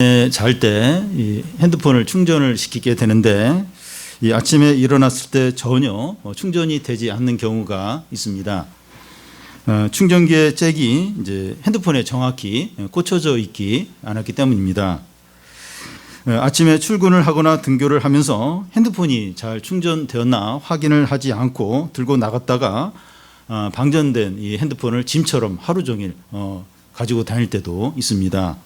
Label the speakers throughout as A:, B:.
A: 잘 때 핸드폰을 충전을 시키게 되는데 이 아침에 일어났을 때 전혀 충전이 되지 않는 경우가 있습니다. 충전기의 잭이 이제 핸드폰에 정확히 꽂혀져 있지 않았기 때문입니다. 아침에 출근을 하거나 등교를 하면서 핸드폰이 잘 충전되었나 확인을 하지 않고 들고 나갔다가 방전된 이 핸드폰을 짐처럼 하루 종일 가지고 다닐 때도 있습니다.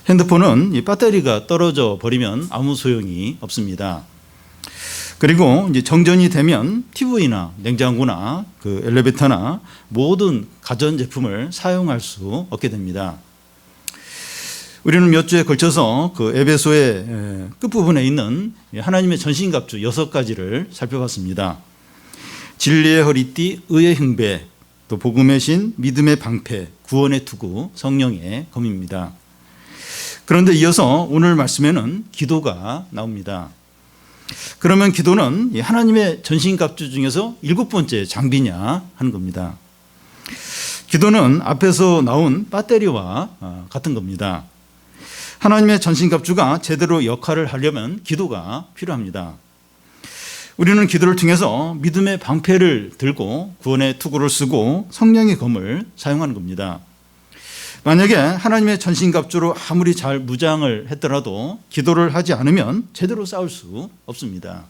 A: 핸드폰은 이 배터리가 떨어져 버리면 아무 소용이 없습니다. 그리고 이제 정전이 되면 TV나 냉장고나 그 엘리베이터나 모든 가전제품을 사용할 수 없게 됩니다. 우리는 몇 주에 걸쳐서 그 에베소의 끝부분에 있는 하나님의 전신갑주 6가지를 살펴봤습니다. 진리의 허리띠, 의의 흉배, 또 복음의 신, 믿음의 방패, 구원의 투구, 성령의 검입니다. 그런데 이어서 오늘 말씀에는 기도가 나옵니다. 그러면 기도는 하나님의 전신갑주 중에서 7번째 장비냐 하는 겁니다. 기도는 앞에서 나온 배터리와 같은 겁니다. 하나님의 전신갑주가 제대로 역할을 하려면 기도가 필요합니다. 우리는 기도를 통해서 믿음의 방패를 들고 구원의 투구를 쓰고 성령의 검을 사용하는 겁니다. 만약에 하나님의 전신갑주로 아무리 잘 무장을 했더라도 기도를 하지 않으면 제대로 싸울 수 없습니다.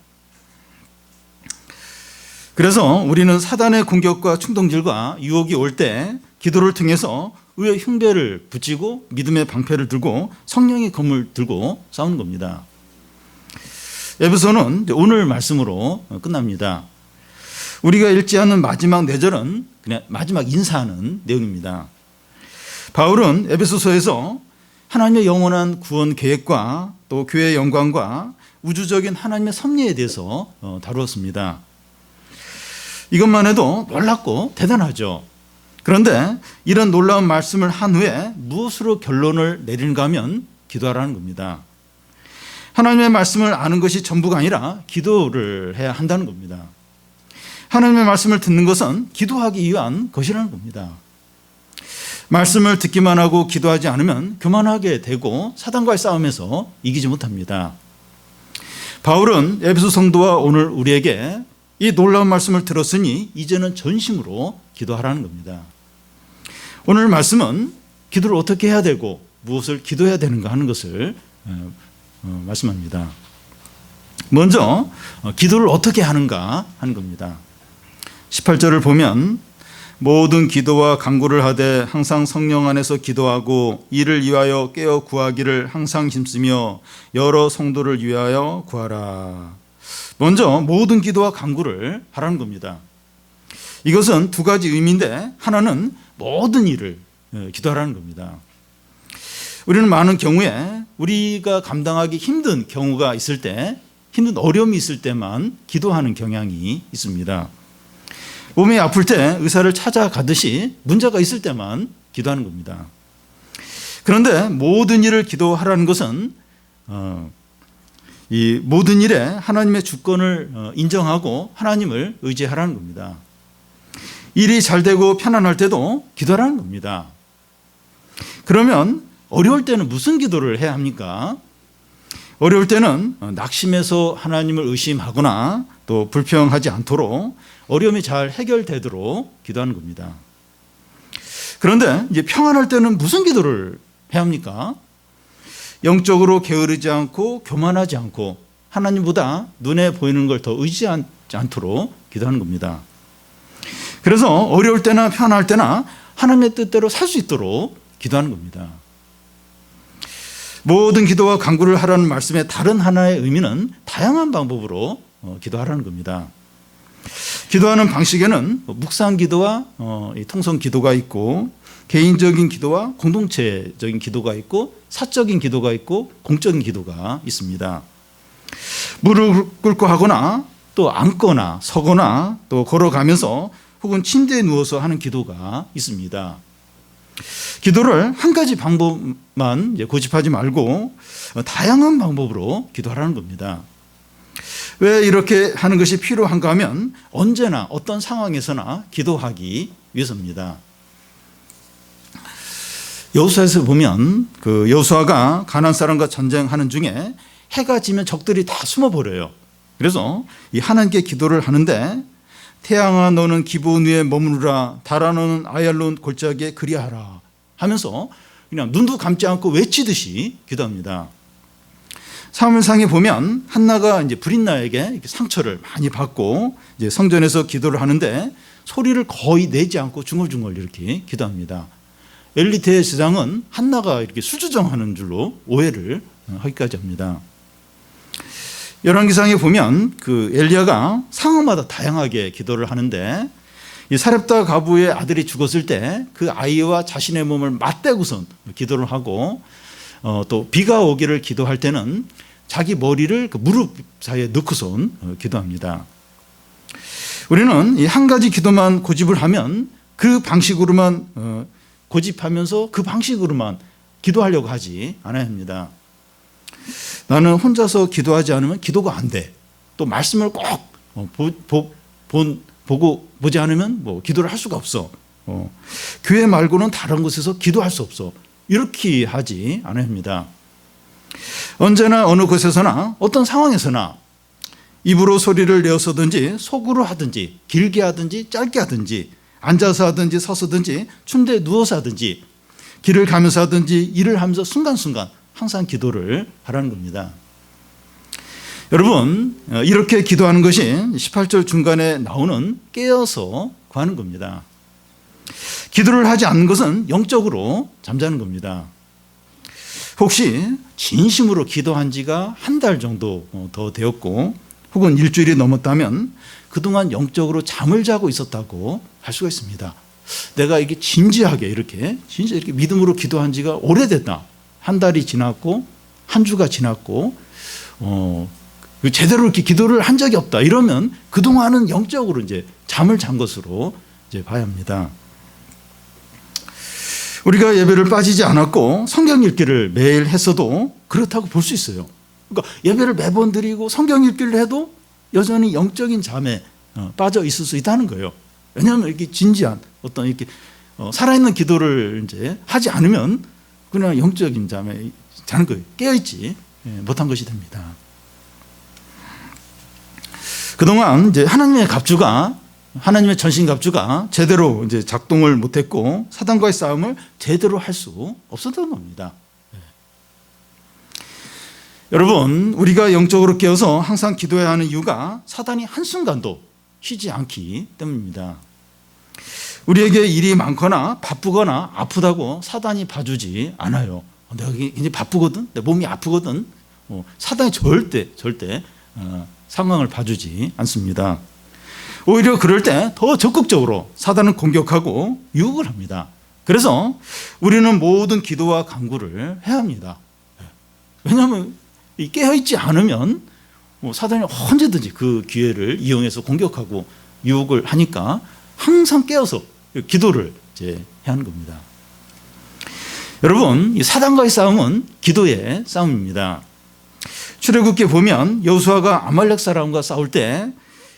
A: 그래서 우리는 사단의 공격과 충동질과 유혹이 올 때 기도를 통해서 의의 흉배를 붙이고 믿음의 방패를 들고 성령의 검을 들고 싸우는 겁니다. 에베소는 오늘 말씀으로 끝납니다. 우리가 읽지 않은 마지막 4절은 그냥 마지막 인사하는 내용입니다. 바울은 에베소서에서 하나님의 영원한 구원 계획과 또 교회의 영광과 우주적인 하나님의 섭리에 대해서 다루었습니다. 이것만 해도 놀랍고 대단하죠. 그런데 이런 놀라운 말씀을 한 후에 무엇으로 결론을 내리는가 하면 기도하라는 겁니다. 하나님의 말씀을 아는 것이 전부가 아니라 기도를 해야 한다는 겁니다. 하나님의 말씀을 듣는 것은 기도하기 위한 것이라는 겁니다. 말씀을 듣기만 하고 기도하지 않으면 교만하게 되고 사단과의 싸움에서 이기지 못합니다. 바울은 에베소 성도와 오늘 우리에게 이 놀라운 말씀을 들었으니 이제는 전심으로 기도하라는 겁니다. 오늘 말씀은 기도를 어떻게 해야 되고 무엇을 기도해야 되는가 하는 것을 말씀합니다. 먼저 기도를 어떻게 하는가 하는 겁니다. 18절을 보면 모든 기도와 간구를 하되 항상 성령 안에서 기도하고 이를 위하여 깨어 구하기를 항상 힘쓰며 여러 성도를 위하여 구하라. 먼저 모든 기도와 간구를 하라는 겁니다. 이것은 2가지 의미인데 하나는 모든 일을 기도하라는 겁니다. 우리는 많은 경우에 우리가 감당하기 힘든 경우가 있을 때, 힘든 어려움이 있을 때만 기도하는 경향이 있습니다. 몸이 아플 때 의사를 찾아가듯이 문제가 있을 때만 기도하는 겁니다. 그런데 모든 일을 기도하라는 것은 이 모든 일에 하나님의 주권을 인정하고 하나님을 의지하라는 겁니다. 일이 잘 되고 편안할 때도 기도하라는 겁니다. 그러면 어려울 때는 무슨 기도를 해야 합니까? 어려울 때는 낙심해서 하나님을 의심하거나 또 불평하지 않도록 어려움이 잘 해결되도록 기도하는 겁니다. 그런데 이제 평안할 때는 무슨 기도를 해야 합니까? 영적으로 게으르지 않고 교만하지 않고 하나님보다 눈에 보이는 걸 더 의지하지 않도록 기도하는 겁니다. 그래서 어려울 때나 편안할 때나 하나님의 뜻대로 살 수 있도록 기도하는 겁니다. 모든 기도와 간구를 하라는 말씀의 다른 하나의 의미는 다양한 방법으로 기도하라는 겁니다. 기도하는 방식에는 묵상 기도와 통성 기도가 있고 개인적인 기도와 공동체적인 기도가 있고 사적인 기도가 있고 공적인 기도가 있습니다. 무릎 꿇고 하거나 또 앉거나 서거나 또 걸어가면서 혹은 침대에 누워서 하는 기도가 있습니다. 기도를 한 가지 방법만 고집하지 말고 다양한 방법으로 기도하라는 겁니다. 왜 이렇게 하는 것이 필요한가 하면 언제나 어떤 상황에서나 기도하기 위해서입니다. 여호수아에서 보면 그 여호수아가 가나안 사람과 전쟁하는 중에 해가 지면 적들이 다 숨어버려요. 그래서 이 하나님께 기도를 하는데 태양아 너는 기브온 위에 머무르라 달아 너는 아얄론 골짜기에 그리하라 하면서 그냥 눈도 감지 않고 외치듯이 기도합니다. 사무엘상에 보면 한나가 이제 브릿나에게 이렇게 상처를 많이 받고 이제 성전에서 기도를 하는데 소리를 거의 내지 않고 중얼중얼 이렇게 기도합니다. 엘리트의 제장은 한나가 이렇게 술주정하는 줄로 오해를 하기까지 합니다. 열왕기상에 보면 그 엘리야가 상황마다 다양하게 기도를 하는데 이 사렙다 가부의 아들이 죽었을 때 그 아이와 자신의 몸을 맞대고선 기도를 하고 또 비가 오기를 기도할 때는 자기 머리를 그 무릎 사이에 넣고선 기도합니다. 우리는 이 한 가지 기도만 고집을 하면 그 방식으로만 고집하면서 그 방식으로만 기도하려고 하지 않아야 합니다. 나는 혼자서 기도하지 않으면 기도가 안 돼. 또 말씀을 꼭 보지 않으면 뭐 기도를 할 수가 없어. 교회 말고는 다른 곳에서 기도할 수 없어. 이렇게 하지 않아야 합니다. 언제나 어느 곳에서나 어떤 상황에서나 입으로 소리를 내어서든지 속으로 하든지 길게 하든지 짧게 하든지 앉아서 하든지 서서든지 침대에 누워서 하든지 길을 가면서 하든지 일을 하면서 순간순간 항상 기도를 하라는 겁니다. 여러분 이렇게 기도하는 것이 18절 중간에 나오는 깨어서 구하는 겁니다. 기도를 하지 않는 것은 영적으로 잠자는 겁니다. 혹시 진심으로 기도한 지가 한 달 정도 더 되었고 혹은 일주일이 넘었다면 그동안 영적으로 잠을 자고 있었다고 할 수가 있습니다. 내가 이게 진지하게 이렇게 믿음으로 기도한 지가 오래됐다. 한 달이 지났고 한 주가 지났고 제대로 이렇게 기도를 한 적이 없다. 이러면 그동안은 영적으로 이제 잠을 잔 것으로 이제 봐야 합니다. 우리가 예배를 빠지지 않았고 성경 읽기를 매일 했어도 그렇다고 볼 수 있어요. 그러니까 예배를 매번 드리고 성경 읽기를 해도 여전히 영적인 잠에 빠져 있을 수 있다는 거예요. 왜냐하면 이렇게 진지한 어떤 이렇게 살아있는 기도를 이제 하지 않으면 그냥 영적인 잠에 자는 거예요. 깨어있지 못한 것이 됩니다. 그동안 이제 하나님의 전신갑주가 제대로 이제 작동을 못했고 사단과의 싸움을 제대로 할 수 없었던 겁니다. 여러분, 우리가 영적으로 깨어서 항상 기도해야 하는 이유가 사단이 한순간도 쉬지 않기 때문입니다. 우리에게 일이 많거나 바쁘거나 아프다고 사단이 봐주지 않아요. 내가 굉장히 바쁘거든, 내 몸이 아프거든. 사단이 절대 상황을 봐주지 않습니다. 오히려 그럴 때 더 적극적으로 사단을 공격하고 유혹을 합니다. 그래서 우리는 모든 기도와 간구를 해야 합니다. 왜냐하면 깨어있지 않으면 사단이 언제든지 그 기회를 이용해서 공격하고 유혹을 하니까 항상 깨어서 기도를 이제 해야 하는 겁니다. 여러분, 이 사단과의 싸움은 기도의 싸움입니다. 출애굽기에 보면 여호수아가 아말렉 사람과 싸울 때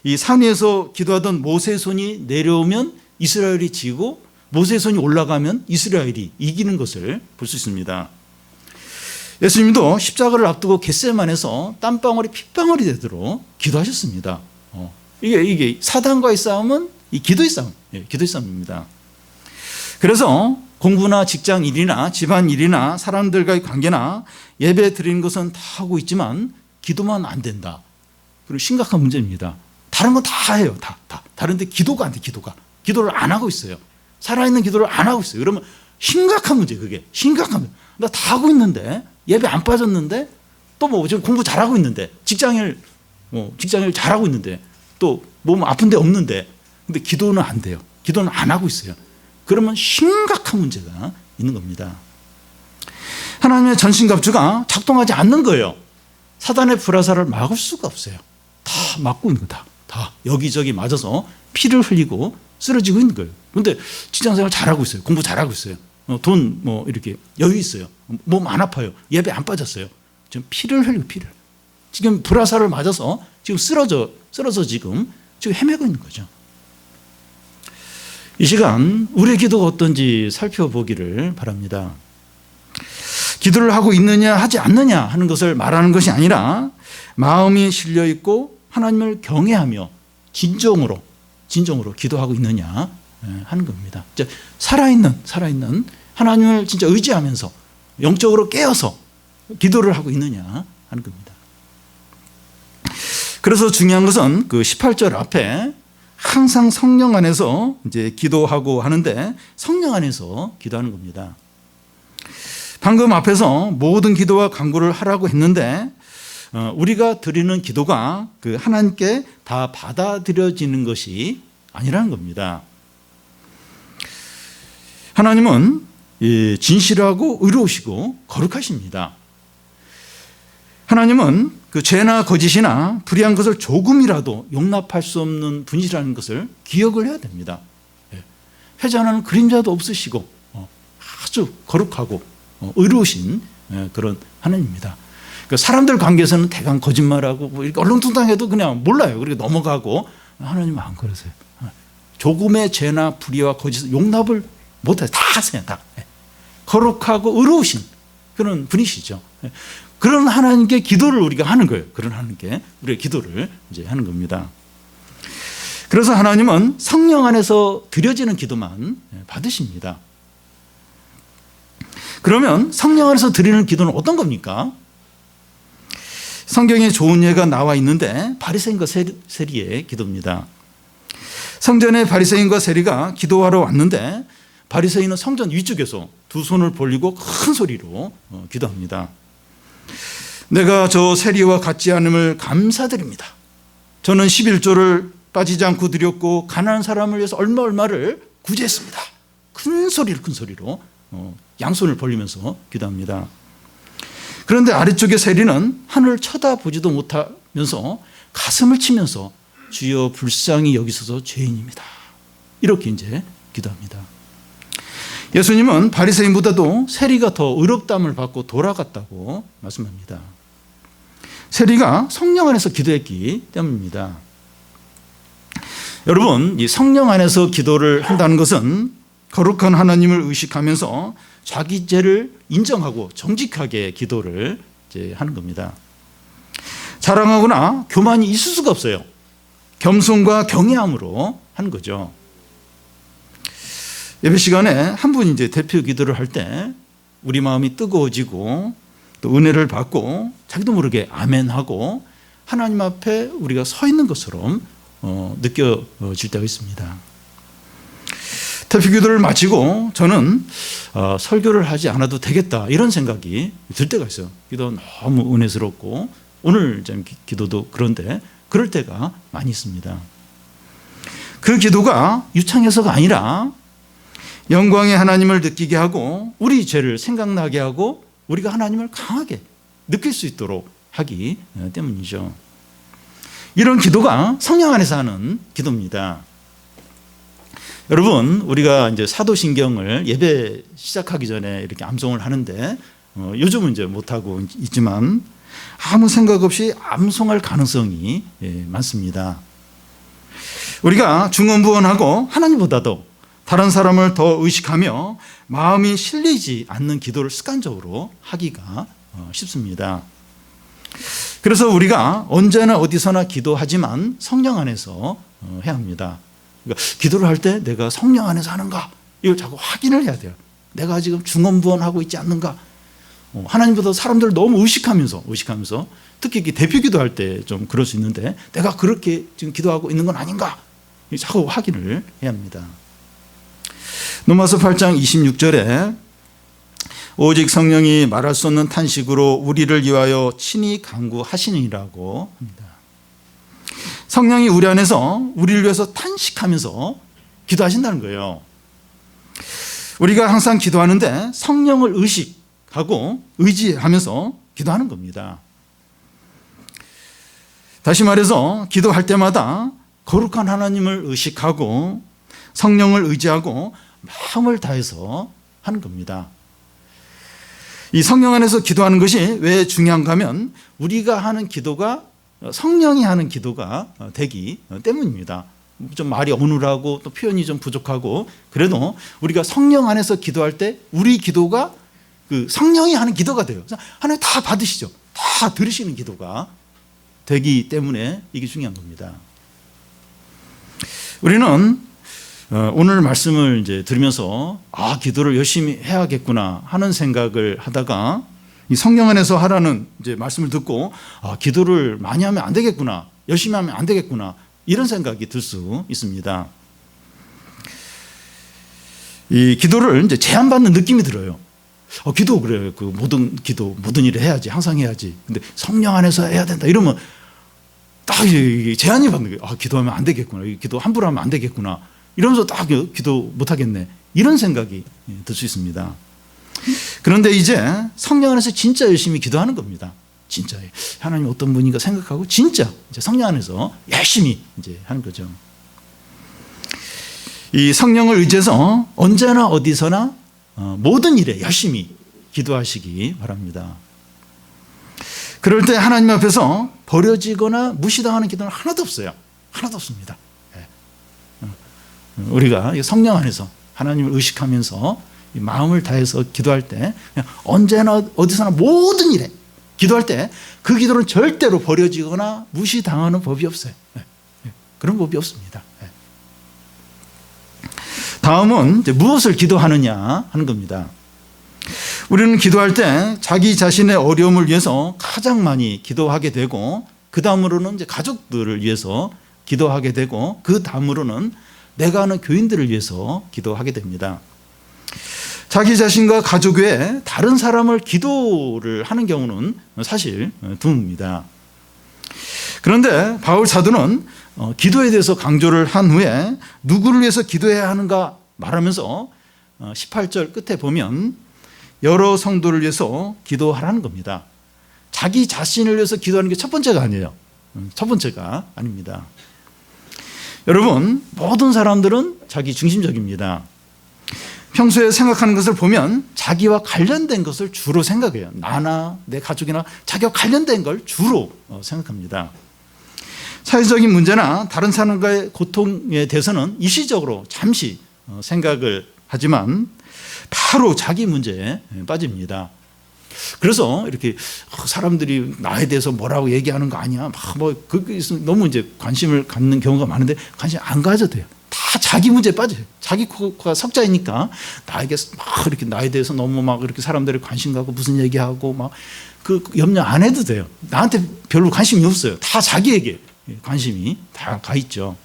A: 이 산 위에서 기도하던 모세의 손이 내려오면 이스라엘이 지고 모세의 손이 올라가면 이스라엘이 이기는 것을 볼 수 있습니다. 예수님도 십자가를 앞두고 겟세마네에서 땀방울이 핏방울이 되도록 기도하셨습니다. 이게 사단과의 싸움은 이 기도의 싸움, 기도의 싸움입니다. 그래서 공부나 직장 일이나 집안 일이나 사람들과의 관계나 예배 드리는 것은 다 하고 있지만 기도만 안 된다. 그리고 심각한 문제입니다. 다른 건 다 해요. 다. 다른데 기도가 안 돼, 기도를 안 하고 있어요. 살아있는 기도를 안 하고 있어요. 그러면 심각한 문제, 그게. 심각한 문제. 나 다 하고 있는데, 예배 안 빠졌는데, 또 지금 공부 잘하고 있는데, 직장일 잘하고 있는데, 또 몸 아픈데 없는데, 근데 기도는 안 돼요. 기도는 안 하고 있어요. 그러면 심각한 문제가 있는 겁니다. 하나님의 전신갑주가 작동하지 않는 거예요. 사단의 불화살을 막을 수가 없어요. 다 막고 있는 거다. 다 여기저기 맞아서 피를 흘리고 쓰러지고 있는 거예요. 그런데 직장생활 잘하고 있어요. 공부 잘하고 있어요. 돈 이렇게 여유 있어요. 몸 안 아파요. 예배 안 빠졌어요. 지금 피를 흘리고 지금 불화살을 맞아서 지금 쓰러져 지금 헤매고 있는 거죠. 이 시간 우리의 기도가 어떤지 살펴보기를 바랍니다. 기도를 하고 있느냐 하지 않느냐 하는 것을 말하는 것이 아니라 마음이 실려 있고 하나님을 경외하며 진정으로 기도하고 있느냐 하는 겁니다. 살아있는 하나님을 진짜 의지하면서 영적으로 깨어서 기도를 하고 있느냐 하는 겁니다. 그래서 중요한 것은 그 18절 앞에 항상 성령 안에서 이제 기도하고 하는데 성령 안에서 기도하는 겁니다. 방금 앞에서 모든 기도와 간구를 하라고 했는데 우리가 드리는 기도가 그 하나님께 다 받아들여지는 것이 아니라는 겁니다. 하나님은 진실하고 의로우시고 거룩하십니다. 하나님은 그 죄나 거짓이나 불의한 것을 조금이라도 용납할 수 없는 분이라는 것을 기억을 해야 됩니다. 회전하는 그림자도 없으시고 아주 거룩하고 의로우신 그런 하나님입니다. 사람들 관계에서는 대강 거짓말하고 이렇게 얼렁뚱땅해도 그냥 몰라요. 그리고 넘어가고 하나님은 안 그러세요. 조금의 죄나 불의와 거짓을 용납을 못해요. 다 하세요. 다. 거룩하고 의로우신 그런 분이시죠. 그런 하나님께 기도를 우리가 하는 거예요. 그런 하나님께 우리가 기도를 이제 하는 겁니다. 그래서 하나님은 성령 안에서 드려지는 기도만 받으십니다. 그러면 성령 안에서 드리는 기도는 어떤 겁니까? 성경에 좋은 예가 나와 있는데 바리새인과 세리의 기도입니다. 성전에 바리새인과 세리가 기도하러 왔는데 바리새인은 성전 위쪽에서 두 손을 벌리고 큰 소리로 기도합니다. 내가 저 세리와 같지 않음을 감사드립니다. 저는 11조를 빠지지 않고 드렸고 가난한 사람을 위해서 얼마를 구제했습니다. 큰 소리로 양손을 벌리면서 기도합니다. 그런데 아래쪽의 세리는 하늘을 쳐다보지도 못하면서 가슴을 치면서 주여 불쌍히 여기소서 죄인입니다. 이렇게 이제 기도합니다. 예수님은 바리새인보다도 세리가 더 의롭다함을 받고 돌아갔다고 말씀합니다. 세리가 성령 안에서 기도했기 때문입니다. 여러분, 이 성령 안에서 기도를 한다는 것은 거룩한 하나님을 의식하면서 자기 죄를 인정하고 정직하게 기도를 이제 하는 겁니다. 자랑하거나 교만이 있을 수가 없어요. 겸손과 경외함으로 하는 거죠. 예배 시간에 한 분 이제 대표 기도를 할 때 우리 마음이 뜨거워지고 또 은혜를 받고 자기도 모르게 아멘하고 하나님 앞에 우리가 서 있는 것처럼 느껴질 때가 있습니다. 대표 기도를 마치고 저는 설교를 하지 않아도 되겠다 이런 생각이 들 때가 있어요. 기도 너무 은혜스럽고 오늘 기도도 그런데 그럴 때가 많이 있습니다. 그 기도가 유창해서가 아니라 영광의 하나님을 느끼게 하고 우리 죄를 생각나게 하고 우리가 하나님을 강하게 느낄 수 있도록 하기 때문이죠. 이런 기도가 성령 안에서 하는 기도입니다. 여러분, 우리가 이제 사도신경을 예배 시작하기 전에 이렇게 암송을 하는데 요즘은 이제 못하고 있지만 아무 생각 없이 암송할 가능성이 많습니다. 우리가 중언부언하고 하나님보다도 다른 사람을 더 의식하며 마음이 실리지 않는 기도를 습관적으로 하기가 쉽습니다. 그래서 우리가 언제나 어디서나 기도하지만 성령 안에서 해야 합니다. 그러니까 기도를 할 때 내가 성령 안에서 하는가 이걸 자꾸 확인을 해야 돼요. 내가 지금 중언부언하고 있지 않는가. 하나님보다 사람들을 너무 의식하면서 특히 대표 기도할 때 좀 그럴 수 있는데 내가 그렇게 지금 기도하고 있는 건 아닌가 자꾸 확인을 해야 합니다. 로마서 8장 26절에 오직 성령이 말할 수 없는 탄식으로 우리를 위하여 친히 간구하시니라고 합니다. 성령이 우리 안에서 우리를 위해서 탄식하면서 기도하신다는 거예요. 우리가 항상 기도하는데 성령을 의식하고 의지하면서 기도하는 겁니다. 다시 말해서 기도할 때마다 거룩한 하나님을 의식하고 성령을 의지하고 마음을 다해서 하는 겁니다. 이 성령 안에서 기도하는 것이 왜 중요한가 하면 우리가 하는 기도가 성령이 하는 기도가 되기 때문입니다. 좀 말이 어눌하고 또 표현이 좀 부족하고 그래도 우리가 성령 안에서 기도할 때 우리 기도가 그 성령이 하는 기도가 돼요. 하나님 다 받으시죠. 다 들으시는 기도가 되기 때문에 이게 중요한 겁니다. 우리는 오늘 말씀을 이제 들으면서 기도를 열심히 해야겠구나 하는 생각을 하다가 이 성령 안에서 하라는 이제 말씀을 듣고 기도를 많이 하면 안 되겠구나, 열심히 하면 안 되겠구나 이런 생각이 들 수 있습니다. 이 기도를 이제 제한받는 느낌이 들어요. 기도 그래요. 그 모든 기도, 모든 일을 해야지, 항상 해야지. 근데 성령 안에서 해야 된다 이러면 딱 제한이 받는 거예요. 기도하면 안 되겠구나, 기도 함부로 하면 안 되겠구나 이러면서 딱 기도 못 하겠네 이런 생각이 들 수 있습니다. 그런데 이제 성령 안에서 진짜 열심히 기도하는 겁니다. 진짜 하나님 어떤 분인가 생각하고 진짜 이제 성령 안에서 열심히 이제 하는 거죠. 이 성령을 의지해서 언제나 어디서나 모든 일에 열심히 기도하시기 바랍니다. 그럴 때 하나님 앞에서 버려지거나 무시당하는 기도는 하나도 없어요. 하나도 없습니다. 우리가 성령 안에서 하나님을 의식하면서 마음을 다해서 기도할 때 그냥 언제나 어디서나 모든 일에 기도할 때 그 기도는 절대로 버려지거나 무시당하는 법이 없어요. 그런 법이 없습니다. 다음은 이제 무엇을 기도하느냐 하는 겁니다. 우리는 기도할 때 자기 자신의 어려움을 위해서 가장 많이 기도하게 되고 그 다음으로는 이제 가족들을 위해서 기도하게 되고 그 다음으로는 내가 아는 교인들을 위해서 기도하게 됩니다. 자기 자신과 가족 외에 다른 사람을 기도를 하는 경우는 사실 드뭅니다. 그런데 바울 사도는 기도에 대해서 강조를 한 후에 누구를 위해서 기도해야 하는가 말하면서 18절 끝에 보면 여러 성도를 위해서 기도하라는 겁니다. 자기 자신을 위해서 기도하는 게 첫 번째가 아니에요. 첫 번째가 아닙니다. 여러분, 모든 사람들은 자기 중심적입니다. 평소에 생각하는 것을 보면 자기와 관련된 것을 주로 생각해요. 나나 내 가족이나 자기와 관련된 걸 주로 생각합니다. 사회적인 문제나 다른 사람과의 고통에 대해서는 일시적으로 잠시 생각을 하지만 바로 자기 문제에 빠집니다. 그래서 이렇게 사람들이 나에 대해서 뭐라고 얘기하는 거 아니야? 그게 너무 이제 관심을 갖는 경우가 많은데 관심 안 가져도 돼요. 다 자기 문제에 빠져요. 자기 코가 석자이니까 나에게 막 이렇게 나에 대해서 너무 막 이렇게 사람들이 관심 갖고 무슨 얘기하고 막 그 염려 안 해도 돼요. 나한테 별로 관심이 없어요. 다 자기에게 관심이 다 가 있죠.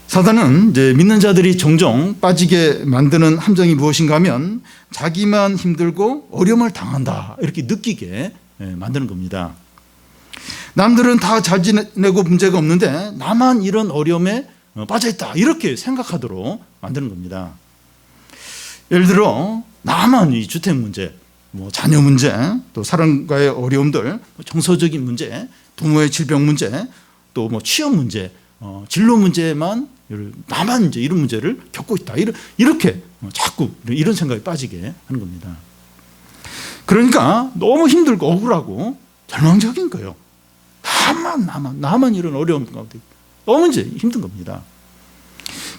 A: 사단은 이제 믿는 자들이 종종 빠지게 만드는 함정이 무엇인가 하면 자기만 힘들고 어려움을 당한다 이렇게 느끼게 만드는 겁니다. 남들은 다 잘 지내고 문제가 없는데 나만 이런 어려움에 빠져있다 이렇게 생각하도록 만드는 겁니다. 예를 들어 나만 이 주택 문제, 자녀 문제, 또 사람과의 어려움들, 정서적인 문제, 부모의 질병 문제, 또 취업 문제, 진로 문제만 나만 이제 이런 문제를 겪고 있다. 이렇게 자꾸 이런 생각에 빠지게 하는 겁니다. 그러니까 너무 힘들고 억울하고 절망적인 거예요. 나만 이런 어려움 가운데 너무 이제 힘든 겁니다.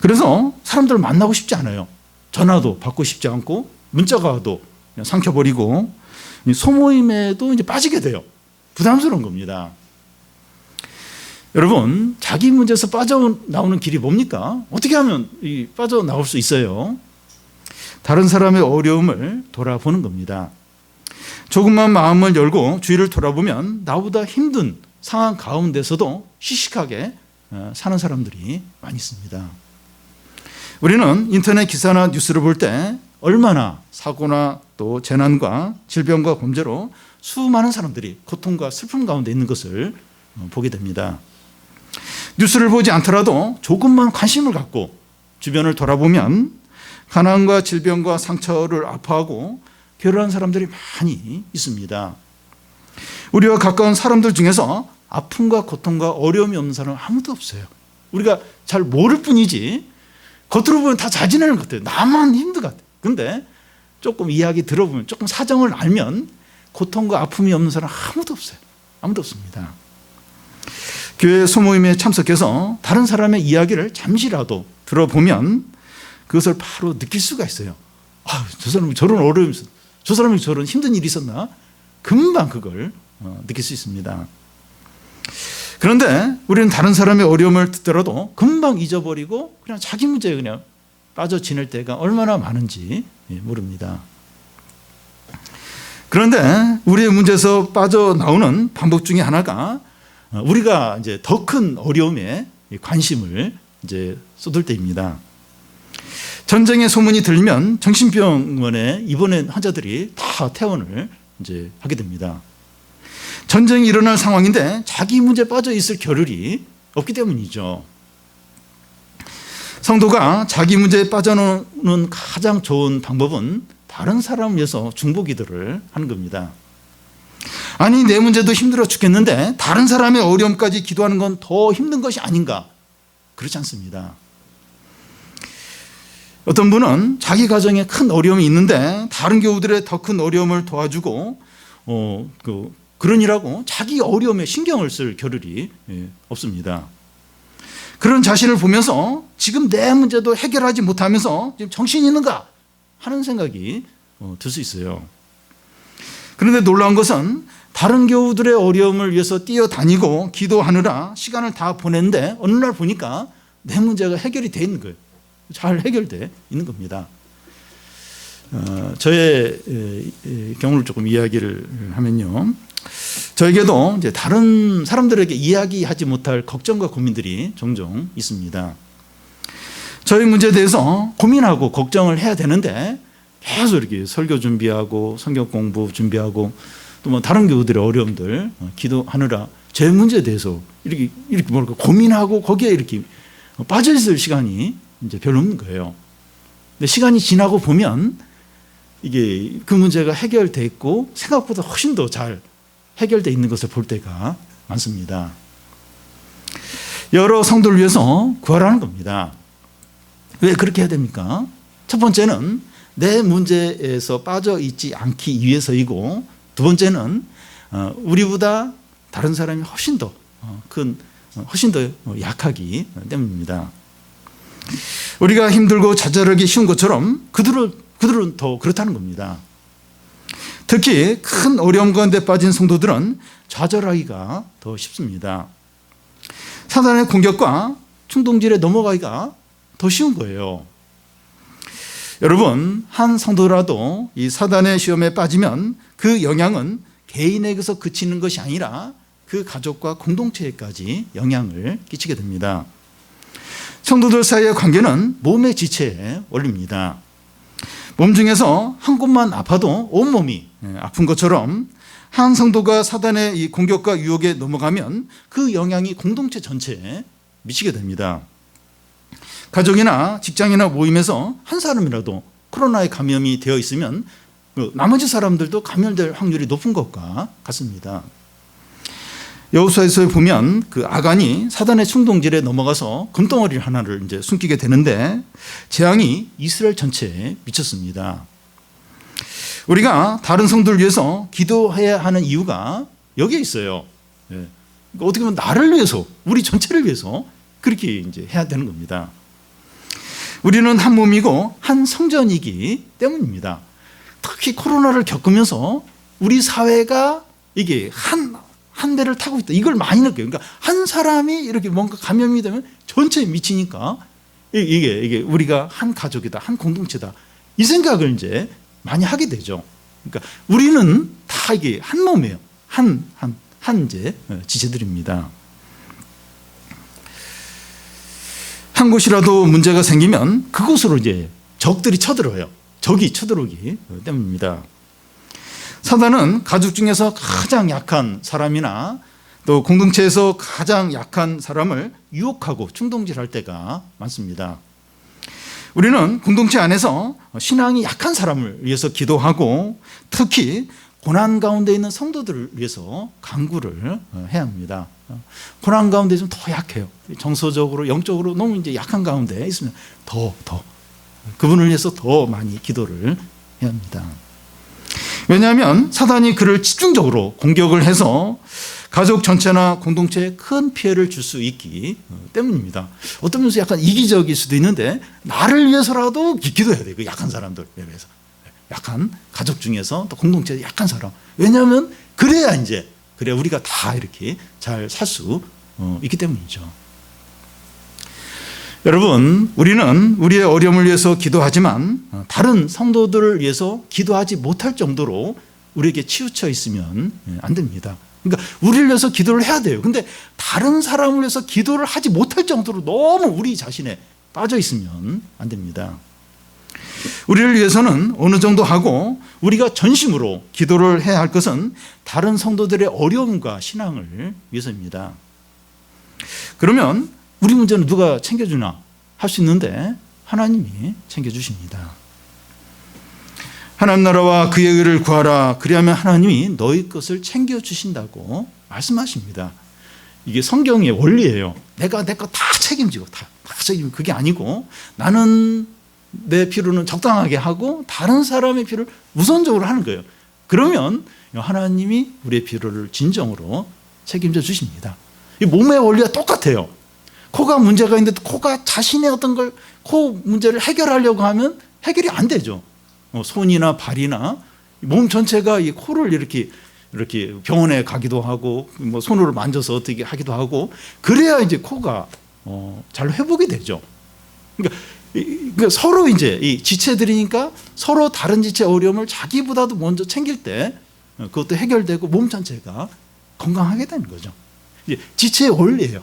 A: 그래서 사람들을 만나고 싶지 않아요. 전화도 받고 싶지 않고 문자가 와도 그냥 삼켜버리고 소모임에도 이제 빠지게 돼요. 부담스러운 겁니다. 여러분, 자기 문제에서 빠져나오는 길이 뭡니까? 어떻게 하면 빠져나올 수 있어요? 다른 사람의 어려움을 돌아보는 겁니다. 조금만 마음을 열고 주위를 돌아보면 나보다 힘든 상황 가운데서도 씩씩하게 사는 사람들이 많이 있습니다. 우리는 인터넷 기사나 뉴스를 볼 때 얼마나 사고나 또 재난과 질병과 범죄로 수많은 사람들이 고통과 슬픔 가운데 있는 것을 보게 됩니다. 뉴스를 보지 않더라도 조금만 관심을 갖고 주변을 돌아보면 가난과 질병과 상처를 아파하고 괴로워하는 사람들이 많이 있습니다. 우리와 가까운 사람들 중에서 아픔과 고통과 어려움이 없는 사람은 아무도 없어요. 우리가 잘 모를 뿐이지 겉으로 보면 다 잘 지내는 것 같아요. 나만 힘든 것 같아요. 근데 조금 이야기 들어보면 조금 사정을 알면 고통과 아픔이 없는 사람 아무도 없어요. 아무도 없습니다. 교회 소모임에 참석해서 다른 사람의 이야기를 잠시라도 들어보면 그것을 바로 느낄 수가 있어요. 저 사람이 저런 어려움이 있었나? 저 사람이 저런 힘든 일이 있었나? 금방 그걸 느낄 수 있습니다. 그런데 우리는 다른 사람의 어려움을 듣더라도 금방 잊어버리고 그냥 자기 문제에 그냥 빠져 지낼 때가 얼마나 많은지 모릅니다. 그런데 우리의 문제에서 빠져나오는 방법 중에 하나가 우리가 이제 더 큰 어려움에 관심을 이제 쏟을 때입니다. 전쟁의 소문이 들리면 정신병원에 입원한 환자들이 다 퇴원을 이제 하게 됩니다. 전쟁이 일어날 상황인데 자기 문제에 빠져 있을 겨를이 없기 때문이죠. 성도가 자기 문제에 빠져나오는 가장 좋은 방법은 다른 사람을 위해서 중보기도를 하는 겁니다. 아니, 내 문제도 힘들어 죽겠는데 다른 사람의 어려움까지 기도하는 건 더 힘든 것이 아닌가? 그렇지 않습니다. 어떤 분은 자기 가정에 큰 어려움이 있는데 다른 교우들의 더 큰 어려움을 도와주고 그러니라고 자기 어려움에 신경을 쓸 겨를이 없습니다. 그런 자신을 보면서 지금 내 문제도 해결하지 못하면서 지금 정신이 있는가 하는 생각이 들 수 있어요. 그런데 놀라운 것은 다른 교우들의 어려움을 위해서 뛰어다니고 기도하느라 시간을 다 보냈는데 어느 날 보니까 내 문제가 해결이 돼 있는 거예요. 잘 해결돼 있는 겁니다. 저의 경우를 조금 이야기를 하면요. 저에게도 이제 다른 사람들에게 이야기하지 못할 걱정과 고민들이 종종 있습니다. 저희 문제에 대해서 고민하고 걱정을 해야 되는데 계속 이렇게 설교 준비하고 성경 공부 준비하고 또 뭐 다른 교우들의 어려움들 기도하느라 제 문제에 대해서 이렇게 뭐랄까 고민하고 거기에 이렇게 빠져 있을 시간이 이제 별로 없는 거예요. 근데 시간이 지나고 보면 이게 그 문제가 해결돼 있고 생각보다 훨씬 더 잘 해결돼 있는 것을 볼 때가 많습니다. 여러 성도를 위해서 구하라는 겁니다. 왜 그렇게 해야 됩니까? 첫 번째는 내 문제에서 빠져 있지 않기 위해서이고, 두 번째는 우리보다 다른 사람이 훨씬 더 약하기 때문입니다. 우리가 힘들고 좌절하기 쉬운 것처럼 그들은 더 그렇다는 겁니다. 특히 큰 어려움 가운데 빠진 성도들은 좌절하기가 더 쉽습니다. 사단의 공격과 충동질에 넘어가기가 더 쉬운 거예요. 여러분, 한 성도라도 이 사단의 시험에 빠지면 그 영향은 개인에게서 그치는 것이 아니라 그 가족과 공동체에까지 영향을 끼치게 됩니다. 성도들 사이의 관계는 몸의 지체의 원리입니다. 몸 중에서 한 곳만 아파도 온몸이 아픈 것처럼 한 성도가 사단의 이 공격과 유혹에 넘어가면 그 영향이 공동체 전체에 미치게 됩니다. 가족이나 직장이나 모임에서 한 사람이라도 코로나에 감염이 되어 있으면 나머지 사람들도 감염될 확률이 높은 것과 같습니다. 여호수아에서 보면 그 아간이 사단의 충동질에 넘어가서 금덩어리 하나를 이제 숨기게 되는데 재앙이 이스라엘 전체에 미쳤습니다. 우리가 다른 성도를 위해서 기도해야 하는 이유가 여기에 있어요. 어떻게 보면 나를 위해서, 우리 전체를 위해서 그렇게 이제 해야 되는 겁니다. 우리는 한 몸이고 한 성전이기 때문입니다. 특히 코로나를 겪으면서 우리 사회가 이게 한 배를 타고 있다. 이걸 많이 느껴요. 그러니까 한 사람이 이렇게 뭔가 감염이 되면 전체에 미치니까 이게 우리가 한 가족이다, 한 공동체다. 이 생각을 이제 많이 하게 되죠. 그러니까 우리는 다 이게 한 몸이에요. 한 이제 지체들입니다. 한 곳이라도 문제가 생기면 그곳으로 이제 적들이 쳐들어요. 적이 쳐들어오기 때문입니다. 사단은 가족 중에서 가장 약한 사람이나 또 공동체에서 가장 약한 사람을 유혹하고 충동질할 때가 많습니다. 우리는 공동체 안에서 신앙이 약한 사람을 위해서 기도하고 특히 고난 가운데 있는 성도들을 위해서 간구를 해야 합니다. 고난 가운데 좀 더 약해요. 정서적으로, 영적으로 너무 이제 약한 가운데 있으면 더 그분을 위해서 더 많이 기도를 해야 합니다. 왜냐하면 사단이 그를 집중적으로 공격을 해서 가족 전체나 공동체에 큰 피해를 줄 수 있기 때문입니다. 어떤 면에서 약간 이기적일 수도 있는데 나를 위해서라도 기도해야 돼요. 그 약한 사람들 위해서. 약한 가족 중에서 또 공동체에 약한 사람. 왜냐하면 그래야 우리가 다 이렇게 잘 살 수 있기 때문이죠. 여러분, 우리는 우리의 어려움을 위해서 기도하지만 다른 성도들을 위해서 기도하지 못할 정도로 우리에게 치우쳐 있으면 안 됩니다. 그러니까 우리를 위해서 기도를 해야 돼요. 근데 다른 사람을 위해서 기도를 하지 못할 정도로 너무 우리 자신에 빠져 있으면 안 됩니다. 우리를 위해서는 어느 정도 하고 우리가 전심으로 기도를 해야 할 것은 다른 성도들의 어려움과 신앙을 위해서입니다. 그러면 우리 문제는 누가 챙겨주나 할 수 있는데 하나님이 챙겨주십니다. 하나님 나라와 그의 의를 구하라. 그리하면 하나님이 너희 것을 챙겨주신다고 말씀하십니다. 이게 성경의 원리예요. 내가 내 거 다 책임지고 다 책임지고 그게 아니고 나는 내 필요는 적당하게 하고 다른 사람의 필요를 우선적으로 하는 거예요. 그러면 하나님이 우리의 필요를 진정으로 책임져 주십니다. 이 몸의 원리가 똑같아요. 코가 문제가 있는데 코가 자신의 어떤 코 문제를 해결하려고 하면 해결이 안 되죠. 손이나 발이나 몸 전체가 이 코를 이렇게 병원에 가기도 하고 뭐 손으로 만져서 어떻게 하기도 하고 그래야 이제 코가 잘 회복이 되죠. 그러니까 서로 이제 이 지체들이니까 서로 다른 지체 어려움을 자기보다도 먼저 챙길 때 그것도 해결되고 몸 전체가 건강하게 되는 거죠. 이제 지체의 원리예요.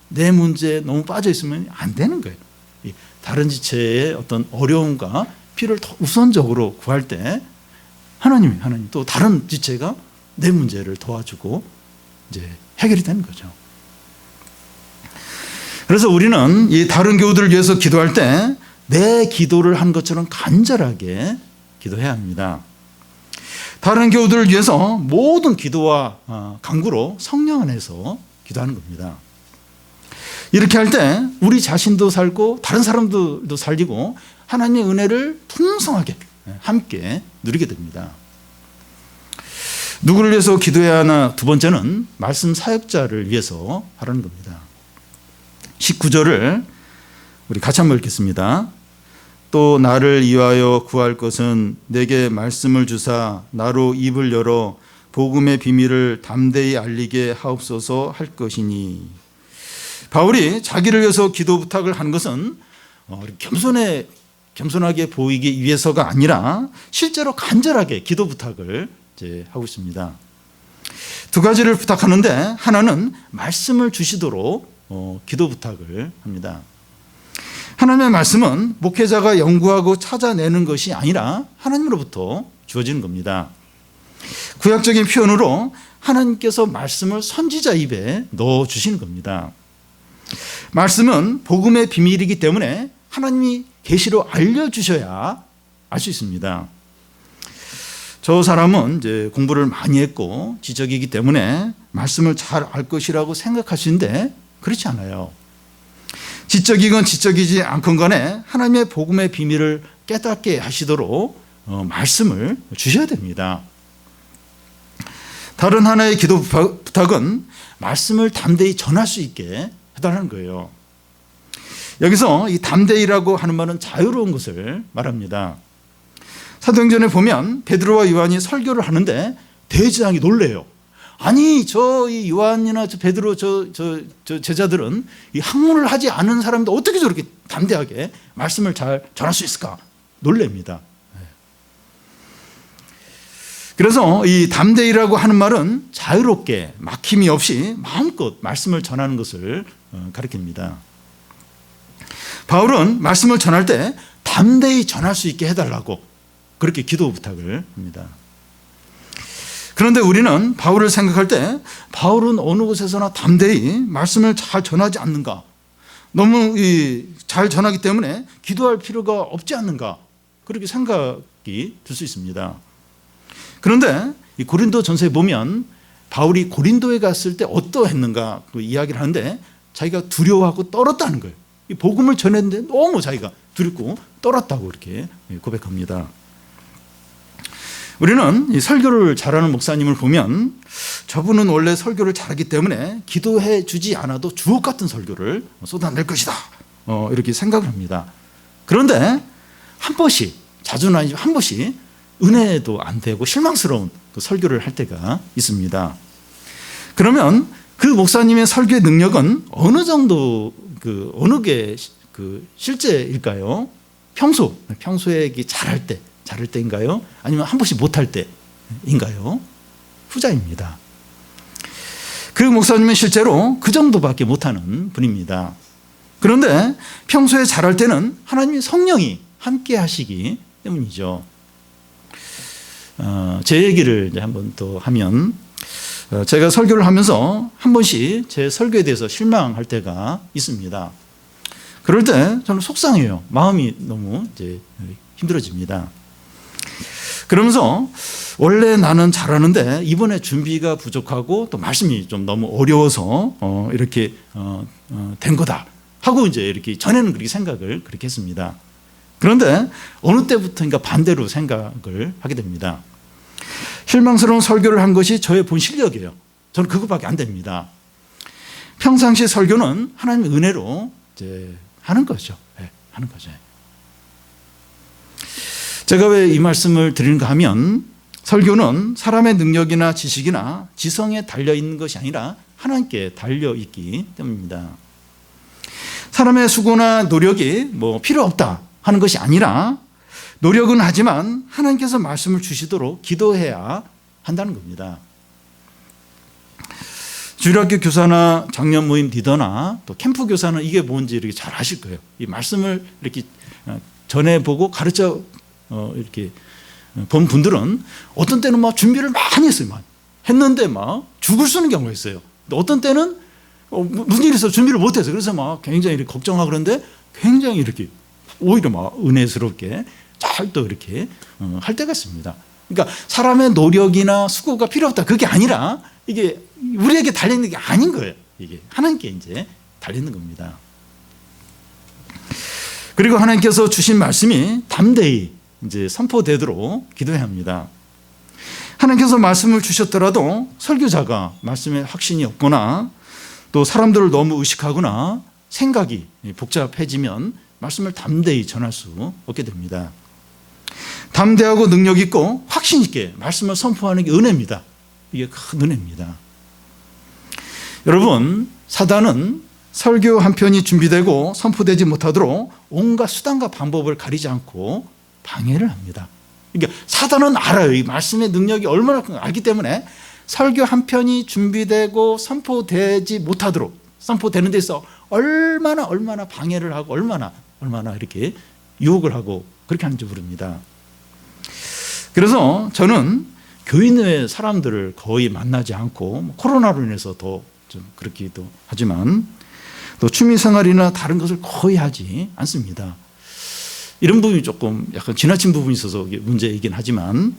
A: 내 문제에 너무 빠져 있으면 안 되는 거예요. 다른 지체의 어떤 어려움과 필요를 더 우선적으로 구할 때 하나님 또 다른 지체가 내 문제를 도와주고 이제 해결이 되는 거죠. 그래서 우리는 이 다른 교우들을 위해서 기도할 때 내 기도를 한 것처럼 간절하게 기도해야 합니다. 다른 교우들을 위해서 모든 기도와 간구로 성령 안에서 기도하는 겁니다. 이렇게 할 때 우리 자신도 살고 다른 사람들도 살리고 하나님의 은혜를 풍성하게 함께 누리게 됩니다. 누구를 위해서 기도해야 하나? 두 번째는 말씀 사역자를 위해서 하라는 겁니다. 19절을 우리 같이 한번 읽겠습니다. 또 나를 위하여 구할 것은 내게 말씀을 주사 나로 입을 열어 복음의 비밀을 담대히 알리게 하옵소서 할 것이니. 바울이 자기를 위해서 기도 부탁을 한 것은 겸손하게 보이기 위해서가 아니라 실제로 간절하게 기도 부탁을 이제 하고 있습니다. 두 가지를 부탁하는데 하나는 말씀을 주시도록 기도 부탁을 합니다. 하나님의 말씀은 목회자가 연구하고 찾아내는 것이 아니라 하나님으로부터 주어지는 겁니다. 구약적인 표현으로 하나님께서 말씀을 선지자 입에 넣어주시는 겁니다. 말씀은 복음의 비밀이기 때문에 하나님이 계시로 알려주셔야 알 수 있습니다. 저 사람은 이제 공부를 많이 했고 지적이기 때문에 말씀을 잘 알 것이라고 생각하시는데 그렇지 않아요. 지적이건 지적이지 않건 간에 하나님의 복음의 비밀을 깨닫게 하시도록 말씀을 주셔야 됩니다. 다른 하나의 기도 부탁은 말씀을 담대히 전할 수 있게 해달라는 거예요. 여기서 이 담대히라고 하는 말은 자유로운 것을 말합니다. 사도행전에 보면 베드로와 요한이 설교를 하는데 대제사장이 놀래요. 아니 이 요한이나 저 베드로 저 제자들은 이 학문을 하지 않은 사람인데 어떻게 저렇게 담대하게 말씀을 잘 전할 수 있을까? 놀랍니다. 그래서 이 담대히라고 하는 말은 자유롭게 막힘이 없이 마음껏 말씀을 전하는 것을 가리킵니다. 바울은 말씀을 전할 때 담대히 전할 수 있게 해달라고 그렇게 기도 부탁을 합니다. 그런데 우리는 바울을 생각할 때 바울은 어느 곳에서나 담대히 말씀을 잘 전하지 않는가? 너무 잘 전하기 때문에 기도할 필요가 없지 않는가? 그렇게 생각이 들 수 있습니다. 그런데 이 고린도 전서에 보면 바울이 고린도에 갔을 때 어떠했는가 그 이야기를 하는데 자기가 두려워하고 떨었다는 거예요. 이 복음을 전했는데 너무 자기가 두렵고 떨었다고 이렇게 고백합니다. 우리는 이 설교를 잘하는 목사님을 보면 저분은 원래 설교를 잘하기 때문에 기도해 주지 않아도 주옥 같은 설교를 쏟아낼 것이다, 이렇게 생각을 합니다. 그런데 한 번씩, 자주는 아니지만 한 번씩 은혜도 안 되고 실망스러운 그 설교를 할 때가 있습니다. 그러면 그 목사님의 설교의 능력은 어느 정도, 어느 게 실제일까요? 평소에 잘할 때인가요? 아니면 한 번씩 못할 때인가요? 후자입니다. 그 목사님은 실제로 그 정도밖에 못하는 분입니다. 그런데 평소에 잘할 때는 하나님의 성령이 함께 하시기 때문이죠. 제 얘기를 이제 한번 또 하면, 제가 설교를 하면서 한 번씩 제 설교에 대해서 실망할 때가 있습니다. 그럴 때 저는 속상해요. 마음이 너무 이제 힘들어집니다. 그러면서 원래 나는 잘하는데 이번에 준비가 부족하고 또 말씀이 좀 너무 어려워서 이렇게 된 거다 하고 이제 이렇게 전에는 그렇게 생각을 그렇게 했습니다. 그런데 어느 때부터인가 반대로 생각을 하게 됩니다. 실망스러운 설교를 한 것이 저의 본 실력이에요. 저는 그것밖에 안 됩니다. 평상시 설교는 하나님의 은혜로 이제 하는 거죠. 네, 하는 거죠. 제가 왜 이 말씀을 드리는가 하면, 설교는 사람의 능력이나 지식이나 지성에 달려있는 것이 아니라 하나님께 달려있기 때문입니다. 사람의 수고나 노력이 필요 없다 하는 것이 아니라, 노력은 하지만 하나님께서 말씀을 주시도록 기도해야 한다는 겁니다. 주일학교 교사나 장년 모임 리더나 또 캠프 교사는 이게 뭔지 이렇게 잘 아실 거예요. 이 말씀을 이렇게 전해보고 가르쳐 이렇게 본 분들은 어떤 때는 막 준비를 많이 했어요. 했는데 막 죽을 쓰는 경우가 있어요. 어떤 때는 무슨 일이 있어서 준비를 못해서, 그래서 막 굉장히 이렇게 걱정하고 그러는데 굉장히 이렇게 오히려 막 은혜스럽게 잘 또 이렇게 할 때가 있습니다. 그러니까 사람의 노력이나 수고가 필요 없다, 그게 아니라 이게 우리에게 달려있는 게 아닌 거예요. 이게 하나님께 이제 달려있는 겁니다. 그리고 하나님께서 주신 말씀이 담대히 이제 선포되도록 기도해야 합니다. 하나님께서 말씀을 주셨더라도 설교자가 말씀에 확신이 없거나 또 사람들을 너무 의식하거나 생각이 복잡해지면 말씀을 담대히 전할 수 없게 됩니다. 담대하고 능력 있고 확신 있게 말씀을 선포하는 게 은혜입니다. 이게 큰 은혜입니다. 여러분, 사단은 설교 한 편이 준비되고 선포되지 못하도록 온갖 수단과 방법을 가리지 않고 방해를 합니다. 그러니까 사단은 알아요. 이 말씀의 능력이 얼마나 큰가 알기 때문에 설교 한 편이 준비되고 선포되지 못하도록, 선포되는 데 있어 얼마나 방해를 하고 얼마나 이렇게 유혹을 하고 그렇게 하는지 모릅니다. 그래서 저는 교인의 사람들을 거의 만나지 않고, 코로나로 인해서 더 좀 그렇기도 하지만 또 취미생활이나 다른 것을 거의 하지 않습니다. 이런 부분이 조금 약간 지나친 부분이 있어서 문제이긴 하지만,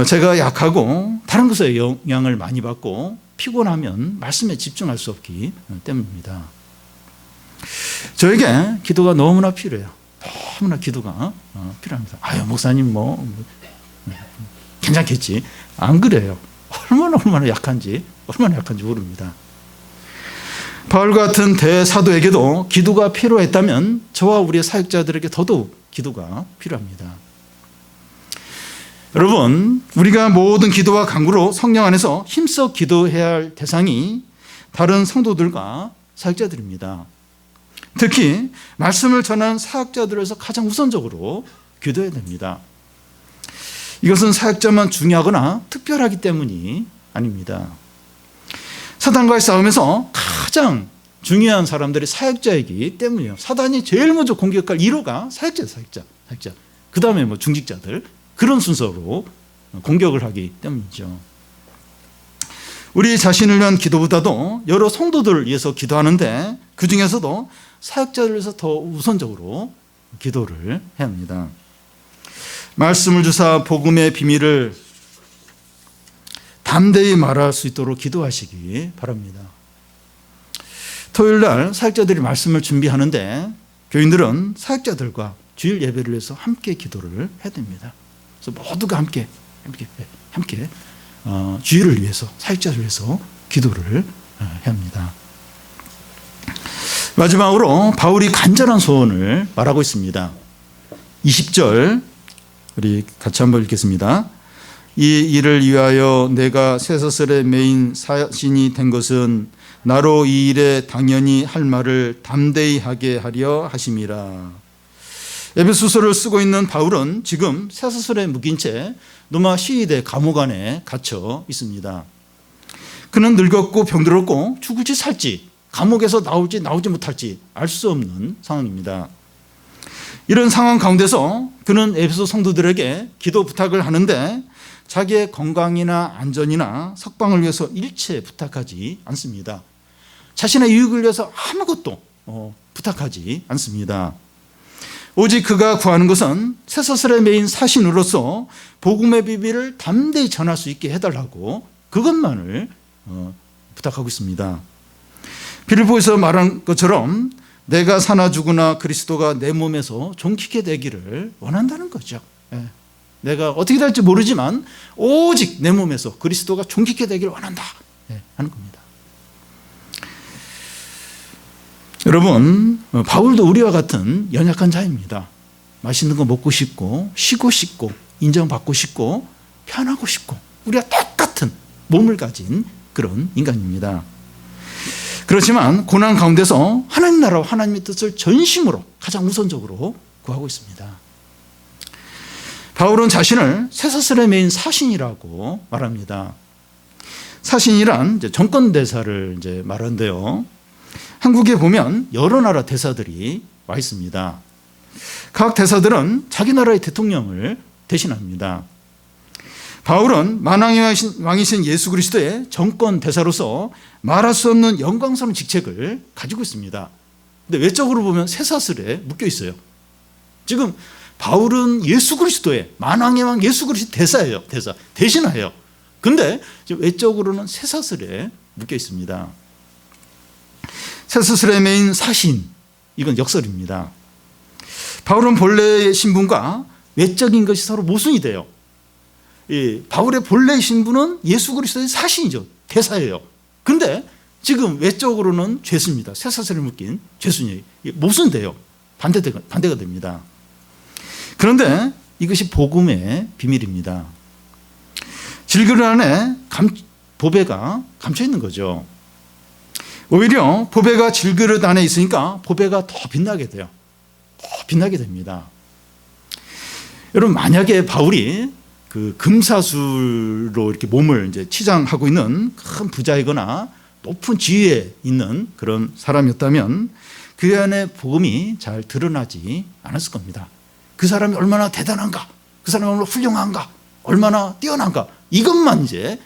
A: 제가 약하고 다른 것에 영향을 많이 받고 피곤하면 말씀에 집중할 수 없기 때문입니다. 저에게 기도가 너무나 필요해요. 너무나 기도가 필요합니다. 아유, 목사님 괜찮겠지. 안 그래요. 얼마나 약한지 모릅니다. 바울 같은 대사도에게도 기도가 필요했다면 저와 우리의 사역자들에게 더더욱 기도가 필요합니다. 여러분, 우리가 모든 기도와 간구로 성령 안에서 힘써 기도해야 할 대상이 다른 성도들과 사역자들입니다. 특히 말씀을 전하는 사역자들에서 가장 우선적으로 기도해야 됩니다. 이것은 사역자만 중요하거나 특별하기 때문이 아닙니다. 사단과의 싸움에서 가장 중요한 사람들이 사역자이기 때문이에요. 사단이 제일 먼저 공격할 1호가 사역자. 그 다음에 중직자들, 그런 순서로 공격을 하기 때문이죠. 우리 자신을 위한 기도보다도 여러 성도들을 위해서 기도하는데, 그 중에서도 사역자를 위해서 더 우선적으로 기도를 해야 합니다. 말씀을 주사 복음의 비밀을 담대히 말할 수 있도록 기도하시기 바랍니다. 토요일 날 사역자들이 말씀을 준비하는데 교인들은 사역자들과 주일 예배를 위해서 함께 기도를 해야 됩니다. 그래서 모두가 함께 주의를 위해서, 사역자를 위해서 기도를 해야 합니다. 마지막으로 바울이 간절한 소원을 말하고 있습니다. 20절 우리 같이 한번 읽겠습니다. 이 일을 위하여 내가 쇠사슬에 매인 사신이 된 것은 나로 이 일에 당연히 할 말을 담대히 하게 하려 하심이라. 에베소서를 쓰고 있는 바울은 지금 쇠사슬에 묶인 채 노마 시위대 감옥 안에 갇혀 있습니다. 그는 늙었고 병들었고 죽을지 살지, 감옥에서 나올지 나오지 못할지 알 수 없는 상황입니다. 이런 상황 가운데서 그는 에베소 성도들에게 기도 부탁을 하는데 자기의 건강이나 안전이나 석방을 위해서 일체 부탁하지 않습니다. 자신의 유익을 위해서 아무것도 부탁하지 않습니다. 오직 그가 구하는 것은 쇠사슬에 매인 사신으로서 복음의 비밀을 담대히 전할 수 있게 해달라고 그것만을 부탁하고 있습니다. 빌립보에서 말한 것처럼 내가 사나 죽으나 그리스도가 내 몸에서 존귀케 되기를 원한다는 거죠. 내가 어떻게 될지 모르지만 오직 내 몸에서 그리스도가 존귀케 되기를 원한다 하는 겁니다. 여러분, 바울도 우리와 같은 연약한 자입니다. 맛있는 거 먹고 싶고 쉬고 싶고 인정받고 싶고 편하고 싶고 우리가 똑같은 몸을 가진 그런 인간입니다. 그렇지만 고난 가운데서 하나님 나라와 하나님의 뜻을 전심으로 가장 우선적으로 구하고 있습니다. 바울은 자신을 쇠사슬에 매인 사신이라고 말합니다. 사신이란 정권 대사를 말하는데요. 한국에 보면 여러 나라 대사들이 와 있습니다. 각 대사들은 자기 나라의 대통령을 대신합니다. 바울은 만왕의 왕이신 예수 그리스도의 정권 대사로서 말할 수 없는 영광스러운 직책을 가지고 있습니다. 근데 외적으로 보면 쇠사슬에 묶여 있어요. 지금 바울은 예수 그리스도의 만왕의 왕 예수 그리스도 대사예요. 대신하예요. 근데 외적으로는 쇠사슬에 묶여 있습니다. 쇠사슬에 매인 사신, 이건 역설입니다. 바울은 본래의 신분과 외적인 것이 서로 모순이 돼요. 바울의 본래의 신분은 예수 그리스도의 사신이죠. 대사예요. 근데 지금 외적으로는 죄수입니다. 쇠사슬에 묶인 죄수니에요. 모순돼요. 반대가 됩니다. 그런데 이것이 복음의 비밀입니다. 질그릇 안에 보배가 감춰 있는 거죠. 오히려 보배가 질그릇 안에 있으니까 보배가 더 빛나게 돼요. 더 빛나게 됩니다. 여러분, 만약에 바울이 그 금사슬로 이렇게 몸을 치장하고 있는 큰 부자이거나 높은 지위에 있는 그런 사람이었다면 그 안에 복음이 잘 드러나지 않았을 겁니다. 그 사람이 얼마나 대단한가, 그 사람이 얼마나 훌륭한가, 얼마나 뛰어난가, 이것만 이제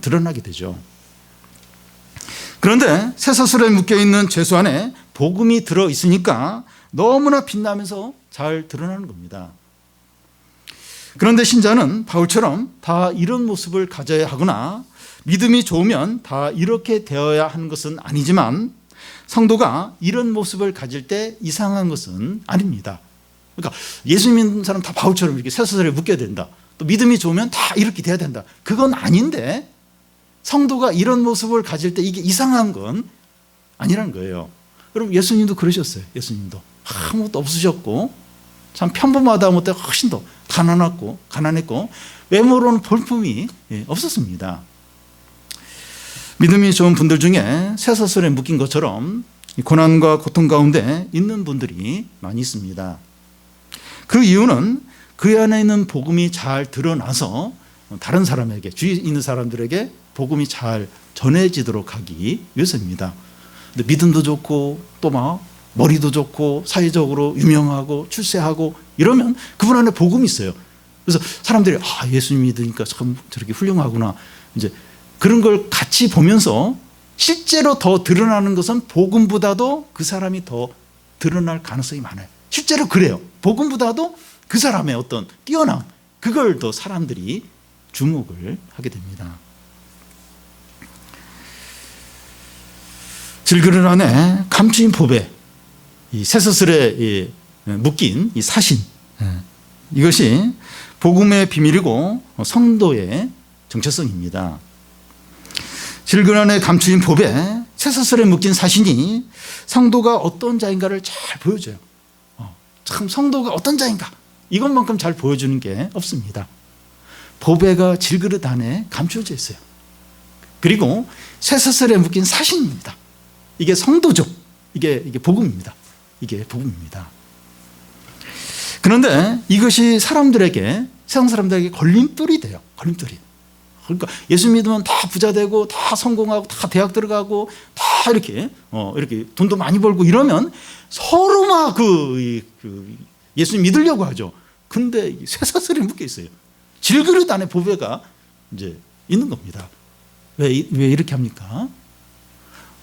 A: 드러나게 되죠. 그런데 쇠사슬에 묶여있는 죄수 안에 복음이 들어있으니까 너무나 빛나면서 잘 드러나는 겁니다. 그런데 신자는 바울처럼 다 이런 모습을 가져야 하거나 믿음이 좋으면 다 이렇게 되어야 하는 것은 아니지만 성도가 이런 모습을 가질 때 이상한 것은 아닙니다. 그러니까 예수 믿는 사람 다 바울처럼 이렇게 쇠사슬에 묶여야 된다. 또 믿음이 좋으면 다 이렇게 돼야 된다. 그건 아닌데 성도가 이런 모습을 가질 때 이게 이상한 건 아니라는 거예요. 여러분, 예수님도 그러셨어요. 예수님도 아무것도 없으셨고 참 평범하다 못해 훨씬 더 가난했고 외모로는 볼품이 없었습니다. 믿음이 좋은 분들 중에 쇠사슬에 묶인 것처럼 고난과 고통 가운데 있는 분들이 많이 있습니다. 그 이유는 그 안에 있는 복음이 잘 드러나서 다른 사람에게, 주위에 있는 사람들에게 복음이 잘 전해지도록 하기 위해서입니다. 근데 믿음도 좋고 또 막 머리도 좋고 사회적으로 유명하고 출세하고 이러면 그분 안에 복음이 있어요. 그래서 사람들이 예수님 믿으니까 참 저렇게 훌륭하구나, 이제 그런 걸 같이 보면서 실제로 더 드러나는 것은 복음보다도 그 사람이 더 드러날 가능성이 많아요. 실제로 그래요. 복음보다도 그 사람의 어떤 뛰어남, 그걸 더 사람들이 주목을 하게 됩니다. 질그릇 안에 감추인 보배, 이 쇠사슬에 묶인 이 사신, 이것이 복음의 비밀이고 성도의 정체성입니다. 질근 안에 감추인 법에 쇠사슬에 묶인 사신이 성도가 어떤 자인가를 잘 보여줘요. 참 성도가 어떤 자인가 이것만큼 잘 보여주는 게 없습니다. 보배가 질그릇 안에 감춰져 있어요. 그리고 쇠사슬에 묶인 사신입니다. 이게 성도죠. 이게 복음입니다. 이게 복음입니다. 그런데 이것이 세상 사람들에게 걸림돌이 돼요. 걸림돌이. 그러니까 예수 믿으면 다 부자 되고 다 성공하고 다 대학 들어가고 다 이렇게 돈도 많이 벌고 이러면 서로 막 예수 믿으려고 하죠. 근데 쇠사슬에 묶여 있어요. 질그릇 안에 보배가 이제 있는 겁니다. 왜 이렇게 합니까?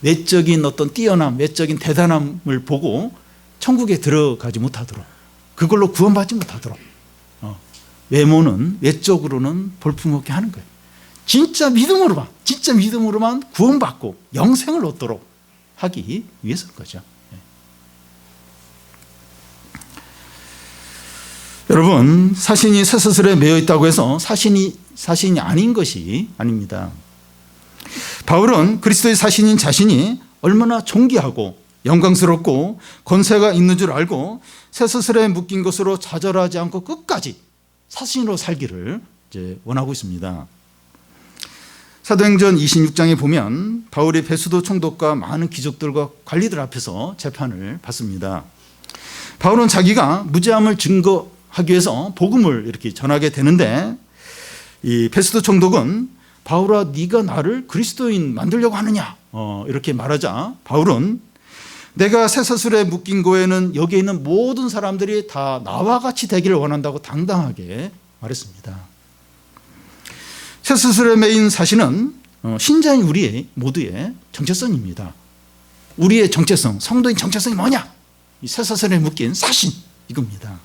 A: 외적인 어떤 뛰어남, 외적인 대단함을 보고 천국에 들어가지 못하도록, 그걸로 구원받지 못하도록 외모는 외적으로는 볼품없게 하는 거예요. 진짜 믿음으로만 구원받고 영생을 얻도록 하기 위해서인 거죠. 여러분, 사신이 쇠사슬에 매여 있다고 해서 사신이 아닌 것이 아닙니다. 바울은 그리스도의 사신인 자신이 얼마나 존귀하고 영광스럽고 권세가 있는 줄 알고 쇠사슬에 묶인 것으로 좌절하지 않고 끝까지 사신으로 살기를 이제 원하고 있습니다. 사도행전 26장에 보면 바울이 베수도 총독과 많은 귀족들과 관리들 앞에서 재판을 받습니다. 바울은 자기가 무죄함을 증거하기 위해서 복음을 이렇게 전하게 되는데, 이 베수도 총독은 바울아, 네가 나를 그리스도인 만들려고 하느냐 이렇게 말하자 바울은 내가 쇠사슬에 묶인 거에는 여기에 있는 모든 사람들이 다 나와 같이 되기를 원한다고 당당하게 말했습니다. 쇠사슬에 매인 사신은 신자인 우리 모두의 정체성입니다. 우리의 정체성, 성도인 정체성이 뭐냐? 이 쇠사슬에 묶인 사신, 이겁니다.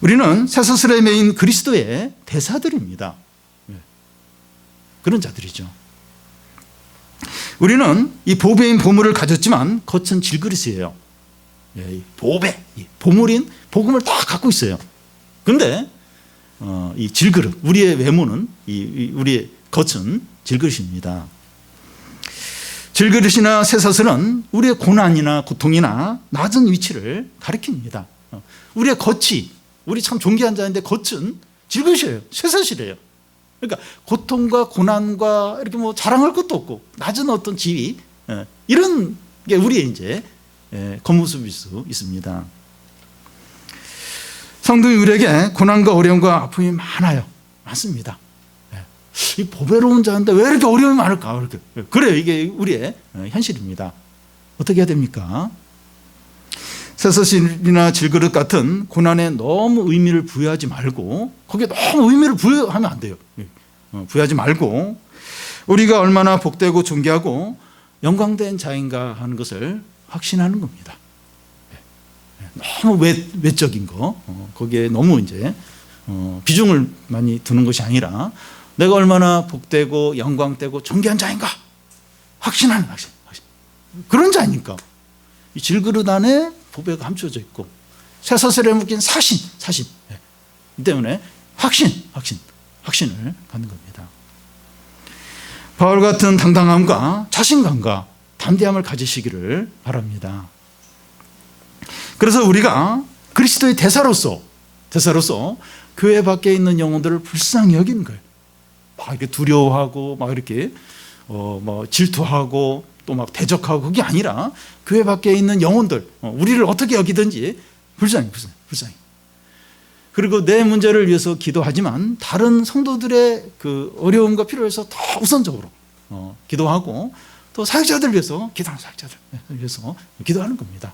A: 우리는 쇠사슬에 매인 그리스도의 대사들입니다. 그런 자들이죠. 우리는 이 보배인 보물을 가졌지만 겉은 질그릇이에요. 보배, 보물인 복음을 다 갖고 있어요. 그런데 이 질그릇, 우리의 외모는 우리의 겉은 질그릇입니다. 질그릇이나 쇠사슬은 우리의 고난이나 고통이나 낮은 위치를 가리킵니다. 우리의 겉이, 우리 참 존귀한 자인데 겉은 질그릇이에요. 쇠사슬이에요. 그러니까 고통과 고난과 이렇게 뭐 자랑할 것도 없고 낮은 어떤 지위, 이런 게 우리의 이제 겉모습일 수 있습니다. 성도인 우리에게 고난과 어려움과 아픔이 많습니다. 이 보배로운 자인데 왜 이렇게 어려움이 많을까? 그래요. 이게 우리의 현실입니다. 어떻게 해야 됩니까? 쇠사슬이나 질그릇 같은 고난에 너무 의미를 부여하지 말고, 거기에 너무 의미를 부여하면 안 돼요. 부여하지 말고 우리가 얼마나 복되고 존귀하고 영광된 자인가 하는 것을 확신하는 겁니다. 너무 외적인 거, 거기에 너무 이제 비중을 많이 두는 것이 아니라 내가 얼마나 복되고 영광되고 존귀한 자인가 확신하는 확신. 그런 자니까 이 질그릇 안에 보배가 감춰져 있고 쇠사슬에 묶인 사신 이 때문에 확신을 갖는 겁니다. 바울 같은 당당함과 자신감과 담대함을 가지시기를 바랍니다. 그래서 우리가 그리스도의 대사로서 교회 밖에 있는 영혼들을 불쌍히 여기는 거예요. 막 이렇게 두려워하고 막 이렇게 질투하고 또 막 대적하고, 그게 아니라 교회 밖에 있는 영혼들, 우리를 어떻게 여기든지 불쌍히. 그리고 내 문제를 위해서 기도하지만 다른 성도들의 그 어려움과 필요해서 더 우선적으로 기도하고, 또 사역자들 위해서 기도하는 사역자들 위해서 기도하는 겁니다.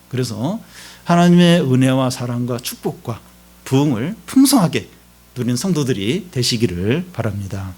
A: 그래서 하나님의 은혜와 사랑과 축복과 부흥을 풍성하게 누리는 성도들이 되시기를 바랍니다.